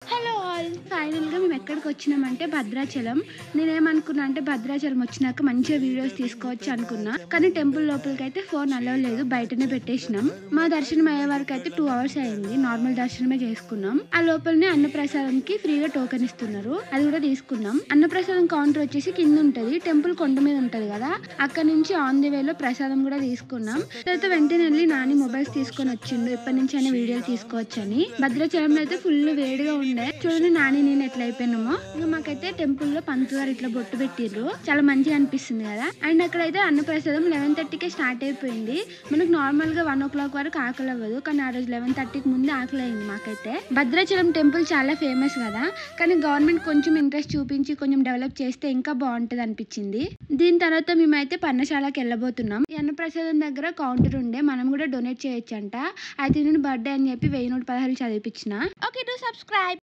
Hello all ఫైనల్గా మేము ఎక్కడికి వచ్చినామంటే భద్రాచలం. నేనేమనుకున్నా అంటే భద్రాచలం వచ్చినాక మంచిగా వీడియోస్ తీసుకోవచ్చు అనుకున్నా, కానీ టెంపుల్ లోపలికి అయితే ఫోన్ అలౌ లేదు, బయటనే పెట్టేసినాం. మా దర్శనం అయ్యే వరకు అయితే 2 hours అయింది. నార్మల్ దర్శనమే చేసుకున్నాం. ఆ లోపలనే అన్నప్రసాదంకి ఫ్రీగా టోకెన్ ఇస్తున్నారు, అది కూడా తీసుకున్నాం. అన్నప్రసాదం కౌంటర్ వచ్చేసి కింద ఉంటది, టెంపుల్ కొండ మీద ఉంటది కదా, అక్కడ నుంచి ఆన్ ది వేలో ప్రసాదం కూడా తీసుకున్నాం. తర్వాత వెంటనే వెళ్ళి నాని మొబైల్స్ తీసుకొని వచ్చిండు, ఇప్పటి నుంచి అయినా వీడియోలు తీసుకోవచ్చని. భద్రాచలంలో అయితే ఫుల్ వేడిగా ఉండే, చూడండి నాని నేను ఎట్లా అయిపోయినామో. ఇంకా మాకైతే టెంపుల్ లో పంతులు గారు ఇట్లా బొట్టు పెట్టిర్రు, చాలా మంచిగా అనిపిస్తుంది కదా. అండ్ అక్కడైతే అన్నప్రసాదం 11:30కే స్టార్ట్ అయిపోయింది. మనకు నార్మల్ గా 1 o'clock వరకు ఆకలి అవ్వదు, కానీ ఆ రోజు 11:30కి ముందే ఆకలి అయింది మాకైతే. భద్రాచలం టెంపుల్ చాలా ఫేమస్ కదా, కానీ గవర్నమెంట్ కొంచెం ఇంట్రెస్ట్ చూపించి కొంచెం డెవలప్ చేస్తే ఇంకా బాగుంటది అనిపించింది. దీని తర్వాత మేమైతే పర్ణశాలకి వెళ్ళబోతున్నాం. ఈ అన్నప్రసాదం దగ్గర కౌంటర్ ఉండే, మనం కూడా డొనేట్ చేయొచ్చంట. అయితే నేను బర్త్డే అని చెప్పి 1000 నూట 16 చదివిపించిన. Okay, do subscribe.